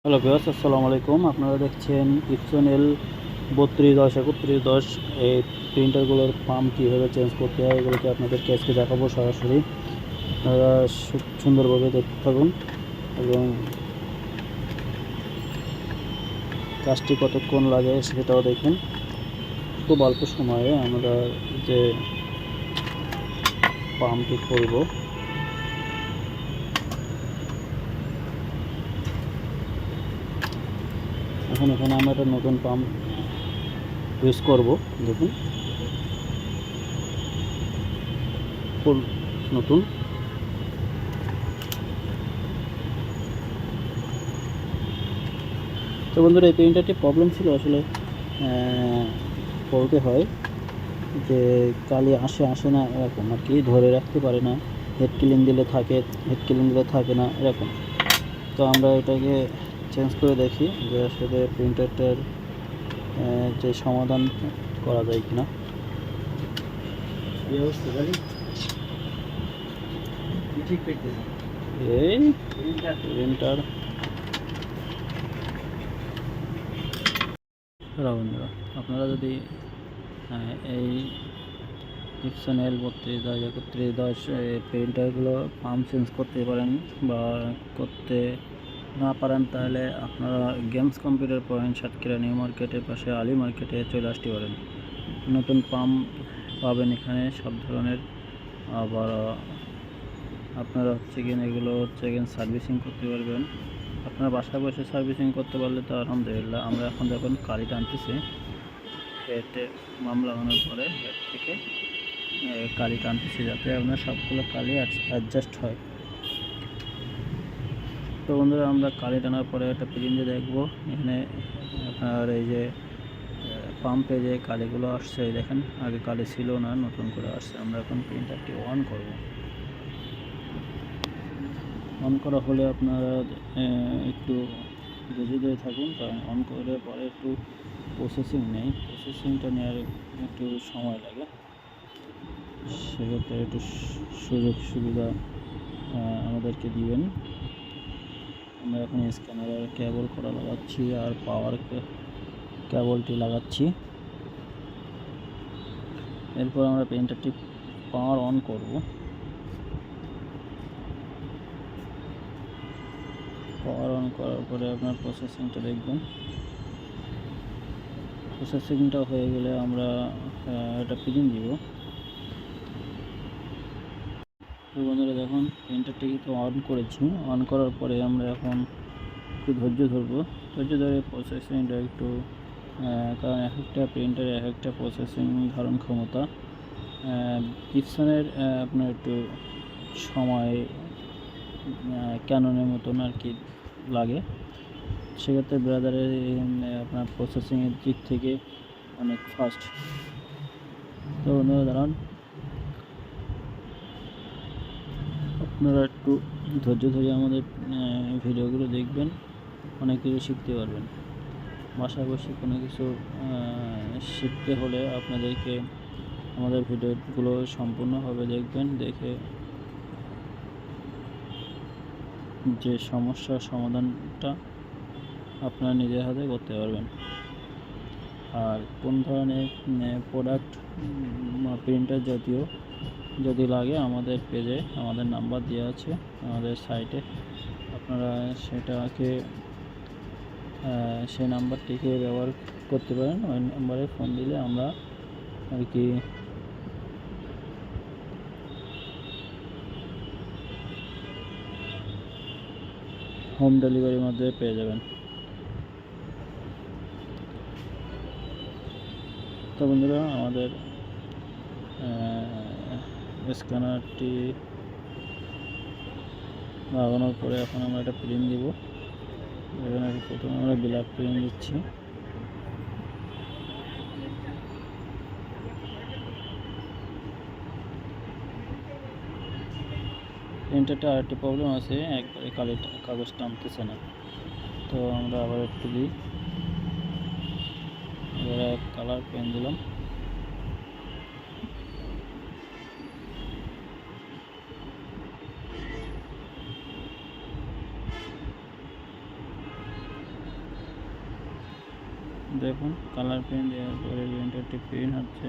Hello viewers, আসসালামু আলাইকুম। আপনারা দেখছেন ইপসন এল 3210 3110 এই প্রিন্টারগুলোর পাম্প কীভাবে চেঞ্জ করতে হয় এগুলোকে আপনাদেরকে আজকে দেখাবো সরাসরি। আপনারা সুন্দরভাবে দেখতে থাকুন এবং কাজটি কতক্ষণ লাগে সেটাও দেখেন। খুব অল্প সময়ে আমরা যে পাম্পটি করব এখানে আমরা একটা নতুন পাম্প ইউজ করব। দেখুন, ফুল নতুন। তো বন্ধুরা, এই প্রিন্টারটি প্রবলেম ছিল আসলে, বলতে হয় যে কালি আসে না এরকম আর কি, ধরে রাখতে পারে না, হেড ক্লিন দিলে থাকে, হেড ক্লিন দিলে থাকে না এরকম। তো আমরা এটাকে চেঞ্জ করে দেখি যে আসলে প্রিন্টারটার যে সমাধান করা যায় কিনা। এই প্রিন্টার বন্ধুরা, আপনারা যদি এই ইপসন এল 3210 প্রিন্টারগুলো পাম্প চেঞ্জ করতে পারেন বা করতে না পারেন, তাহলে আপনারা games computer point Satkhira new মার্কেটের পাশে আলী মার্কেটে চলে আসতে পারেন। নতুন পাম্প পাবেন এখানে সব ধরনের। আবার আপনারা এগুলো সার্ভিসিং করতে পারবেন। আপনারা বাসায় বসে সার্ভিসিং করতে পারলে তো আলহামদুলিল্লাহ। আমরা এখন যখন কালি টানতেছি, হেডে মাম লাগানোর পরে হেড থেকে কালি টানতেছি যাতে আপনার সবগুলো কালি অ্যাডজাস্ট হয়। তো বন্ধুরা, আমরা কালি টানার পরে একটা প্রিন্টে দেখবো এখানে আপনার এই যে পাম্পে যে কালিগুলো আসছে, দেখেন আগে কালি ছিল না, নতুন করে আসছে। আমরা এখন প্রিন্টারটি অন করব। অন করা হলে আপনারা একটু ধৈর্য থাকুন, কারণ অন করে পরে একটু প্রসেসিং নেই, প্রসেসিংটা নেওয়ার একটু সময় লাগে। সেক্ষেত্রে একটু সুযোগ সুবিধা আমাদেরকে দিবেন। আমরা এখন স্ক্যানারের কেবল করা লাগাচ্ছি আর পাওয়ার কেবলটি লাগাচ্ছি। এরপর আমরা প্রিন্টারটি পাওয়ার অন করব। পাওয়ার অন করার পরে আপনার প্রসেসিংটা দেখবেন। প্রসেসিংটা হয়ে গেলে আমরা এটা প্রিন্ট দিব। তো বন্ধুরা, দেখুন প্রিন্টারটি তো অন করেছি। অন করার পরে আমরা এখন একটু ধৈর্য ধরে প্রসেসিংটা একটু, কারণ এক একটা প্রিন্টারে এক একটা প্রসেসিং ধারণ ক্ষমতা। ইপসনের আপনার একটু সময় ক্যাননের মতন আর কি লাগে। সেক্ষেত্রে ব্রাদারের আপনার প্রসেসিংয়ের দিক থেকে অনেক ফাস্ট। তো বন্ধুরা দাঁড়ান, আপনারা একটু ধৈর্য ধরে আমাদের ভিডিওগুলো দেখবেন, অনেক কিছু শিখতে পারবেন। বাসায় বসে কোনো কিছু শিখতে হলে আপনাদেরকে আমাদের ভিডিওগুলো সম্পূর্ণভাবে দেখবেন, দেখে যে সমস্যার সমাধানটা আপনারা নিজের হাতে করতে পারবেন। আর কোন ধরনের প্রোডাক্ট প্রিন্টার জাতীয় যদি লাগে, আমাদের পেজে আমাদের নাম্বার দেওয়া আছে, আমাদের সাইটে আপনারা সেই নাম্বারটিকে ব্যবহার করতে পারেন। ওই নাম্বারে ফোন দিলে আমরা আর কি হোম ডেলিভারির মাধ্যমে পেয়ে যাবেন। তো বন্ধুরা, আমাদের স্ক্যানারটি লাগানোর পরে এখন আমরা একটা প্রিন্ট দিব। এখানে প্রথমে আমরা ব্ল্যাক প্রিন্ট দিচ্ছি। প্রিন্টারটা আরেকটি প্রবলেম আছে, একবারে কাগজ টানতেছে না। তো আমরা আবার একটু দিই, এবার কালার পেন দিলাম। দেখুন কালার পেন দেওয়ার পরে প্রিন্টারটি প্রিন্ট হচ্ছে।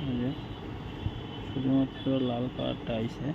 এই যে শুধুমাত্র লাল কালারটা আইছে।